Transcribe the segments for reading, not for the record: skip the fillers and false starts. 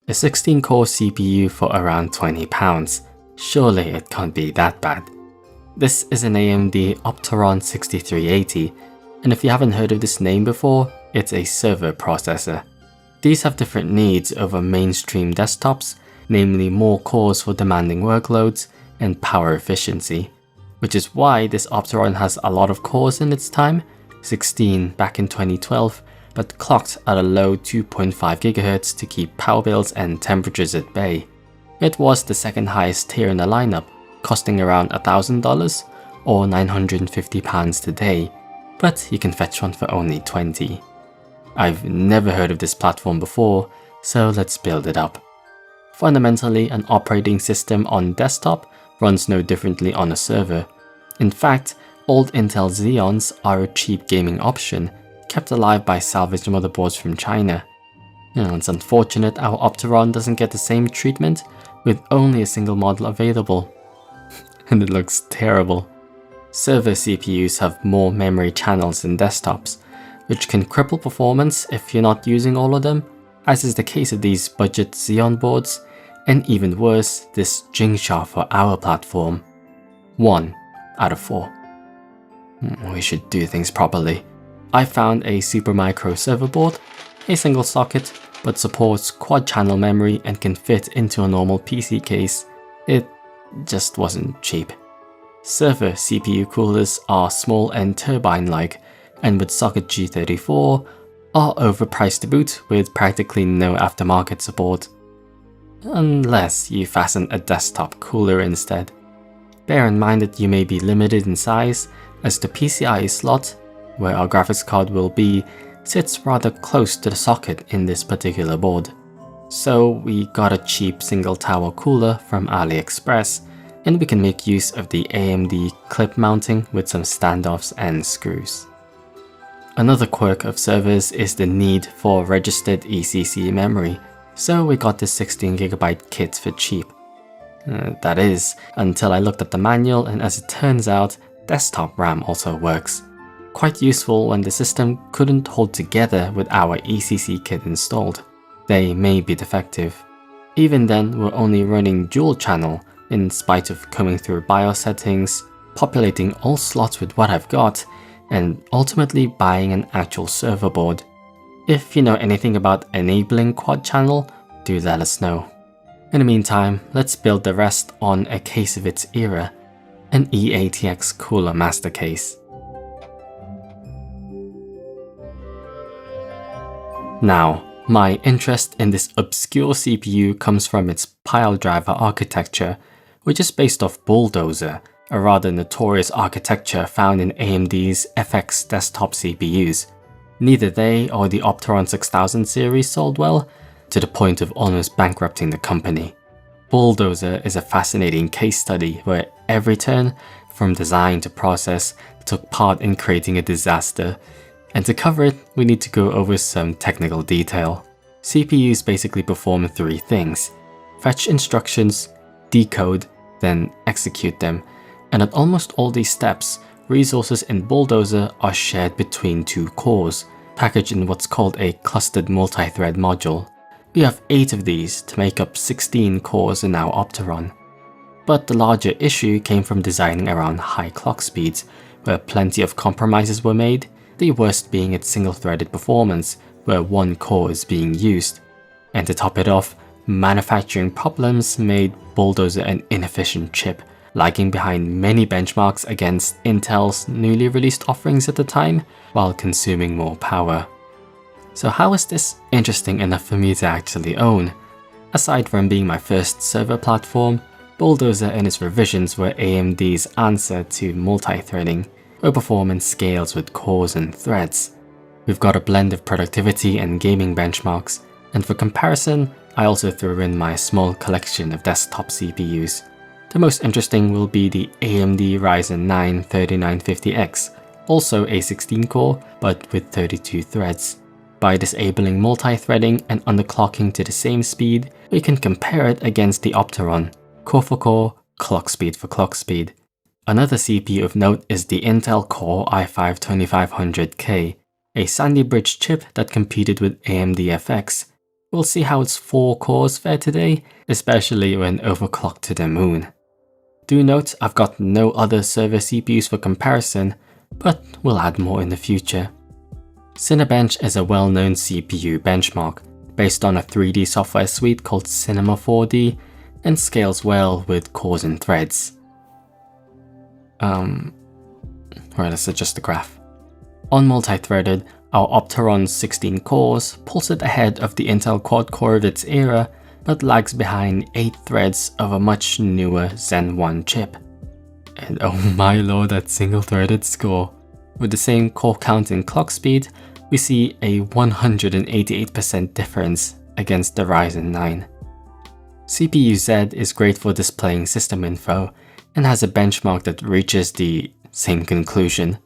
A 16-core CPU for around £20. Surely it can't be that bad. This is an AMD Opteron 6380, and if you haven't heard of this name before, it's a server processor. These have different needs over mainstream desktops, namely more cores for demanding workloads and power efficiency, which is why this Opteron has a lot of cores in its time, 16 back in 2012, but clocked at a low 2.5 GHz to keep power bills and temperatures at bay. It was the second highest tier in the lineup, costing around $1,000 or £950 today, but you can fetch one for only $20. I've never heard of this platform before, so let's build it up. Fundamentally, an operating system on desktop runs no differently on a server. In fact, old Intel Xeons are a cheap gaming option, kept alive by salvaged motherboards from China. It's unfortunate our Opteron doesn't get the same treatment, with only a single model available. And it looks terrible. Server CPUs have more memory channels than desktops, which can cripple performance if you're not using all of them, as is the case of these budget Xeon boards, and even worse, this Jingsha for our platform. 1 out of 4. We should do things properly. I found a Supermicro server board, a single socket, but supports quad channel memory and can fit into a normal PC case. It just wasn't cheap. Server CPU coolers are small and turbine-like, and with socket G34 are overpriced to boot with practically no aftermarket support. Unless you fasten a desktop cooler instead. Bear in mind that you may be limited in size, as the PCIe slot, where our graphics card will be, sits rather close to the socket in this particular board. So we got a cheap single tower cooler from AliExpress, and we can make use of the AMD clip mounting with some standoffs and screws. Another quirk of servers is the need for registered ECC memory, so we got this 16GB kit for cheap. That is, until I looked at the manual, and as it turns out, desktop RAM also works. Quite useful when the system couldn't hold together with our ECC kit installed. They may be defective. Even then, we're only running dual channel, in spite of combing through BIOS settings, populating all slots with what I've got, and ultimately buying an actual server board. If you know anything about enabling quad channel, do let us know. In the meantime, let's build the rest on a case of its era, an eATX cooler master case. Now, my interest in this obscure CPU comes from its pile driver architecture, which is based off Bulldozer, a rather notorious architecture found in AMD's FX desktop CPUs. Neither they or the Opteron 6000 series sold well, to the point of almost bankrupting the company. Bulldozer is a fascinating case study where every turn, from design to process, took part in creating a disaster. And to cover it, we need to go over some technical detail. CPUs basically perform three things: fetch instructions, decode, then execute them. And at almost all these steps, resources in Bulldozer are shared between two cores, packaged in what's called a clustered multi-thread module. We have 8 of these to make up 16 cores in our Opteron. But the larger issue came from designing around high clock speeds, where plenty of compromises were made, the worst being its single-threaded performance, where one core is being used. And to top it off, manufacturing problems made Bulldozer an inefficient chip, lagging behind many benchmarks against Intel's newly released offerings at the time, while consuming more power. So how is this interesting enough for me to actually own? Aside from being my first server platform, Bulldozer and its revisions were AMD's answer to multi-threading, where performance scales with cores and threads. We've got a blend of productivity and gaming benchmarks, and for comparison, I also threw in my small collection of desktop CPUs. The most interesting will be the AMD Ryzen 9 3950X, also a 16-core, but with 32 threads. By disabling multi-threading and underclocking to the same speed, we can compare it against the Opteron, core for core, clock speed for clock speed. Another CPU of note is the Intel Core i5-2500K, a Sandy Bridge chip that competed with AMD FX. We'll see how its 4 cores fare today, especially when overclocked to the moon. Do note I've got no other server CPUs for comparison, but we'll add more in the future. Cinebench is a well-known CPU benchmark, based on a 3D software suite called Cinema 4D, and scales well with cores and threads. Right, let's adjust the graph. On multi-threaded, our Opteron's 16 cores pulls it ahead of the Intel quad-core of its era, but lags behind 8 threads of a much newer Zen 1 chip. And oh my lord, that single-threaded score. With the same core count and clock speed, we see a 188% difference against the Ryzen 9. CPU-Z is great for displaying system info, and has a benchmark that reaches the same conclusion.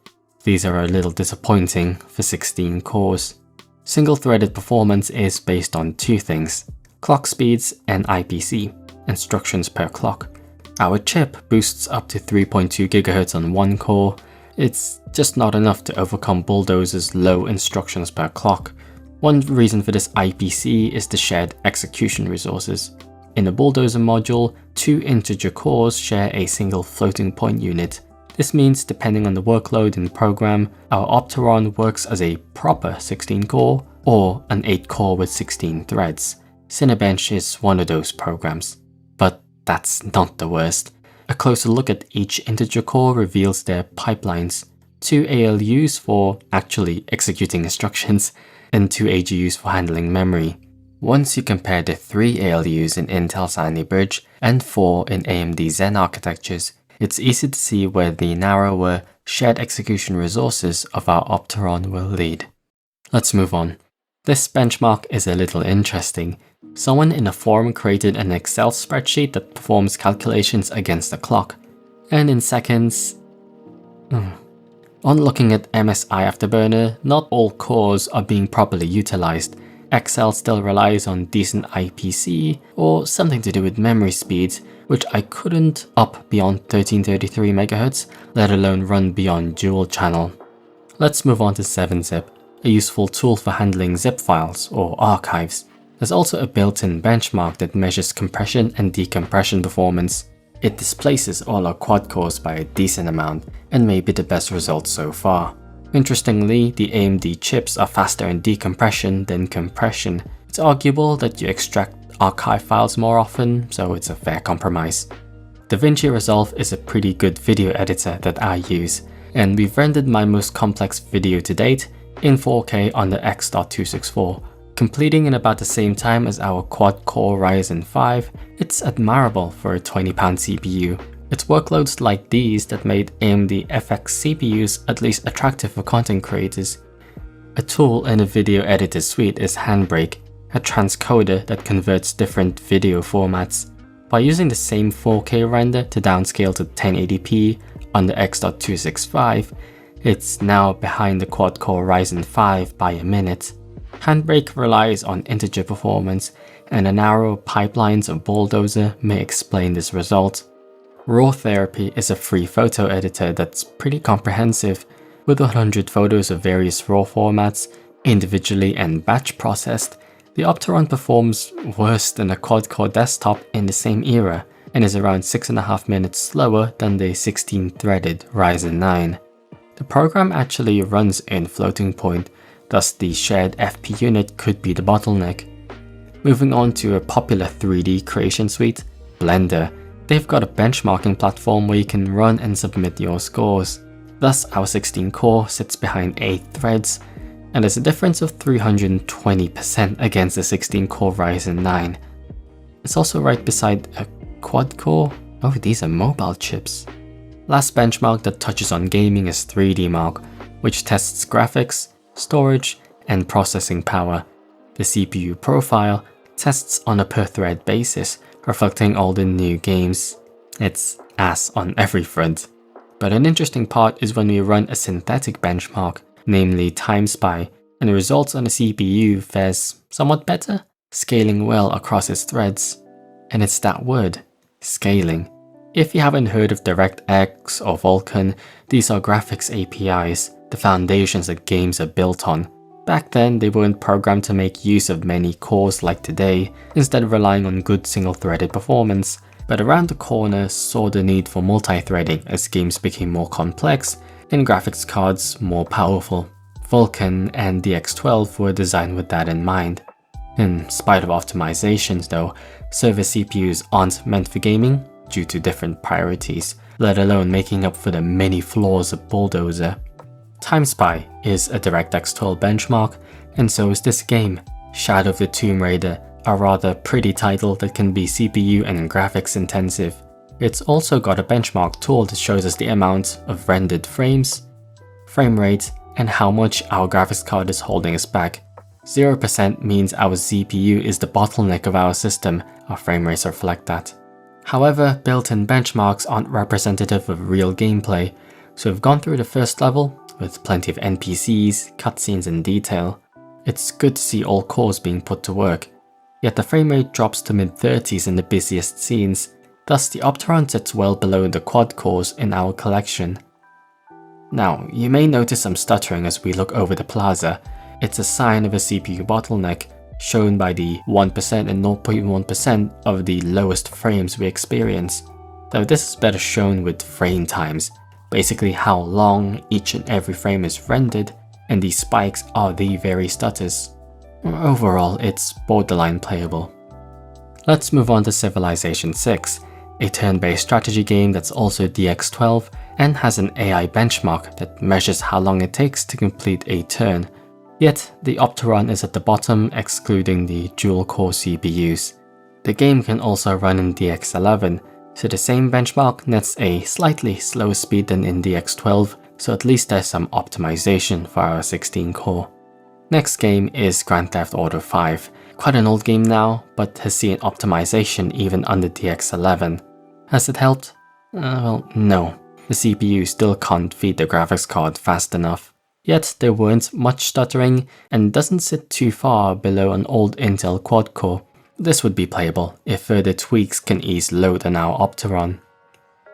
These are a little disappointing for 16 cores. Single-threaded performance is based on 2 things: clock speeds and IPC, instructions per clock. Our chip boosts up to 3.2 GHz on 1 core. It's just not enough to overcome Bulldozer's low instructions per clock. One reason for this IPC is the shared execution resources. In the Bulldozer module, 2 integer cores share a single floating point unit. This means depending on the workload in the program, our Opteron works as a proper 16 core or an 8 core with 16 threads. Cinebench is one of those programs. But that's not the worst. A closer look at each integer core reveals their pipelines. 2 ALUs for actually executing instructions, and 2 AGUs for handling memory. Once you compare the 3 ALUs in Intel's Cinebench and 4 in AMD Zen architectures, it's easy to see where the narrower, shared execution resources of our Opteron will lead. Let's move on. This benchmark is a little interesting. Someone in a forum created an Excel spreadsheet that performs calculations against the clock, and in seconds... On looking at MSI Afterburner, not all cores are being properly utilized. Excel still relies on decent IPC or something to do with memory speeds, which I couldn't up beyond 1333 MHz, let alone run beyond dual channel. Let's move on to 7-zip, a useful tool for handling zip files or archives. There's also a built-in benchmark that measures compression and decompression performance. It displaces all our quad cores by a decent amount and may be the best result so far. Interestingly, the AMD chips are faster in decompression than compression. It's arguable that you extract archive files more often, so it's a fair compromise. Davinci Resolve is a pretty good video editor that I use, and we've rendered my most complex video to date in 4K on the X.264, completing in about the same time as our quad-core Ryzen 5. It's admirable for a £20 CPU. It's workloads like these that made AMD FX CPUs at least attractive for content creators. A tool in a video editor suite is Handbrake, a transcoder that converts different video formats. By using the same 4K render to downscale to 1080p on the X.265, it's now behind the quad-core Ryzen 5 by a minute. Handbrake relies on integer performance, and the narrow pipelines of Bulldozer may explain this result. RawTherapee is a free photo editor that's pretty comprehensive, with 100 photos of various RAW formats, individually and batch processed. The Opteron performs worse than a quad-core desktop in the same era, and is around 6.5 minutes slower than the 16-threaded Ryzen 9. The program actually runs in floating point, thus the shared FP unit could be the bottleneck. Moving on to a popular 3D creation suite, Blender. They've got a benchmarking platform where you can run and submit your scores. Thus our 16 core sits behind 8 threads, and there's a difference of 320% against the 16 core Ryzen 9. It's also right beside a quad core. Oh, these are mobile chips. Last benchmark that touches on gaming is 3D Mark, which tests graphics, storage, and processing power. The CPU profile tests on a per thread basis, reflecting all the new games. It's ass on every front. But an interesting part is when we run a synthetic benchmark, namely TimeSpy, and the results on the CPU fares somewhat better, scaling well across its threads. And it's that word, scaling. If you haven't heard of DirectX or Vulkan, these are graphics APIs, the foundations that games are built on. Back then, they weren't programmed to make use of many cores like today, instead of relying on good single-threaded performance, but around the corner saw the need for multi-threading as games became more complex and graphics cards more powerful. Vulkan and DX12 were designed with that in mind. In spite of optimizations though, server CPUs aren't meant for gaming due to different priorities, let alone making up for the many flaws of Bulldozer. TimeSpy is a DirectX 12 benchmark, and so is this game, Shadow of the Tomb Raider, a rather pretty title that can be CPU and graphics intensive. It's also got a benchmark tool that shows us the amount of rendered frames, frame rate, and how much our graphics card is holding us back. 0% means our CPU is the bottleneck of our system, our frame rates reflect that. However, built-in benchmarks aren't representative of real gameplay, so we've gone through the first level with plenty of NPCs, cutscenes and detail. It's good to see all cores being put to work, yet the frame rate drops to mid-30s in the busiest scenes, thus the Opteron sits well below the quad cores in our collection. Now, you may notice some stuttering as we look over the plaza. It's a sign of a CPU bottleneck, shown by the 1% and 0.1% of the lowest frames we experience, though this is better shown with frame times, basically how long each and every frame is rendered, and these spikes are the very stutters. Overall, it's borderline playable. Let's move on to Civilization 6, a turn-based strategy game that's also DX12 and has an AI benchmark that measures how long it takes to complete a turn. Yet, the Opteron is at the bottom, excluding the dual-core CPUs. The game can also run in DX11, so the same benchmark nets a slightly slower speed than in DX12, so at least there's some optimization for our 16-core. Next game is Grand Theft Auto 5, quite an old game now, but has seen optimization even under DX11. Has it helped? Well, no. The CPU still can't feed the graphics card fast enough. Yet there weren't much stuttering and doesn't sit too far below an old Intel quad-core. This would be playable if further tweaks can ease load on our Opteron.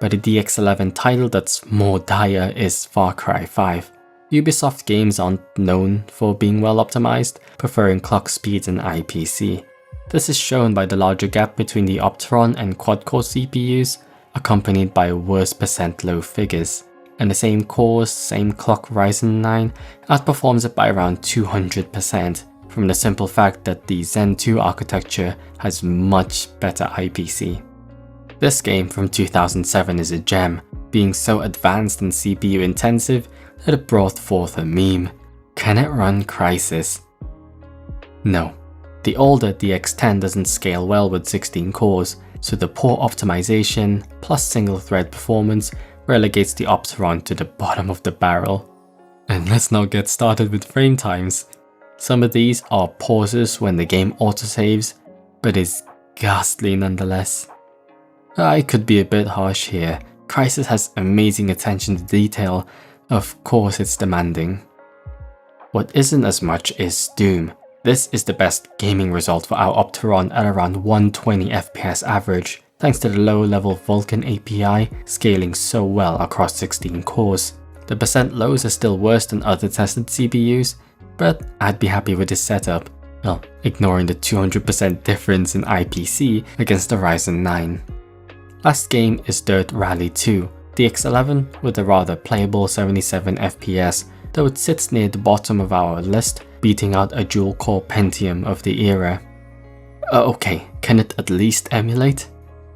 But a DX11 title that's more dire is Far Cry 5. Ubisoft games aren't known for being well optimized, preferring clock speeds and IPC. This is shown by the larger gap between the Opteron and quad-core CPUs, accompanied by worse percent low figures. And the same cores, same clock Ryzen 9 outperforms it by around 200%, from the simple fact that the Zen 2 architecture has much better IPC. This game from 2007 is a gem, being so advanced and CPU intensive that it brought forth a meme. Can it run Crysis? No. The older DX10 doesn't scale well with 16 cores, so the poor optimization plus single thread performance relegates the Opteron to the bottom of the barrel. And let's not get started with frame times. Some of these are pauses when the game autosaves, but is ghastly nonetheless. I could be a bit harsh here. Crysis has amazing attention to detail, of course it's demanding. What isn't as much is Doom. This is the best gaming result for our Opteron at around 120 FPS average, thanks to the low-level Vulkan API scaling so well across 16 cores. The percent lows are still worse than other tested CPUs, but I'd be happy with this setup, well, ignoring the 200% difference in IPC against the Ryzen 9. Last game is Dirt Rally 2, DX11 with a rather playable 77 FPS, though it sits near the bottom of our list, beating out a dual-core Pentium of the era. Okay, can it at least emulate?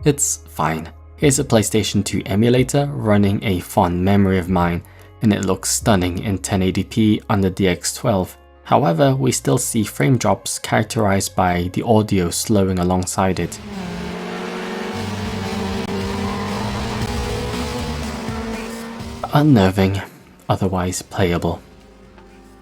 It's fine. Here's a PlayStation 2 emulator running a fond memory of mine, and it looks stunning in 1080p on the DX12. However, we still see frame drops characterized by the audio slowing alongside it. Unnerving, otherwise playable.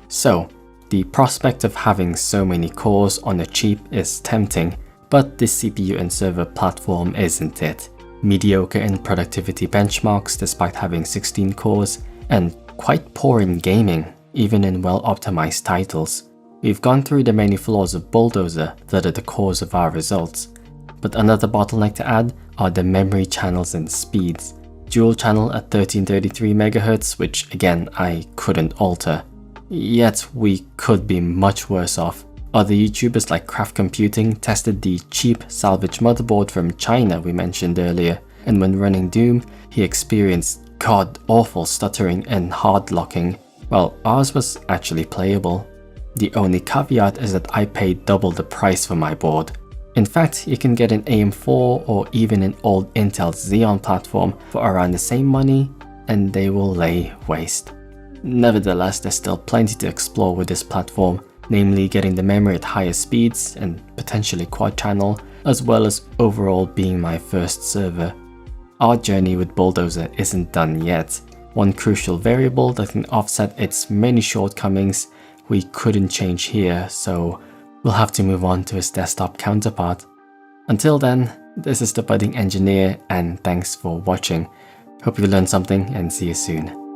So, the prospect of having so many cores on the cheap is tempting, but this CPU and server platform isn't it. Mediocre in productivity benchmarks despite having 16 cores, and quite poor in gaming, even in well-optimized titles. We've gone through the many flaws of Bulldozer that are the cause of our results, but another bottleneck to add are the memory channels and speeds. Dual channel at 1333 MHz, which again I couldn't alter. Yet we could be much worse off. Other YouTubers like Craft Computing tested the cheap salvage motherboard from China we mentioned earlier, and when running Doom, he experienced god-awful stuttering and hard locking, while ours was actually playable. The only caveat is that I paid double the price for my board. In fact, you can get an AM4 or even an old Intel Xeon platform for around the same money, and they will lay waste. Nevertheless, there's still plenty to explore with this platform, namely getting the memory at higher speeds and potentially quad channel, as well as overall being my first server. Our journey with Bulldozer isn't done yet. One crucial variable that can offset its many shortcomings we couldn't change here, so we'll have to move on to its desktop counterpart. Until then, this is the Budding Engineer, and thanks for watching. Hope you learned something and see you soon.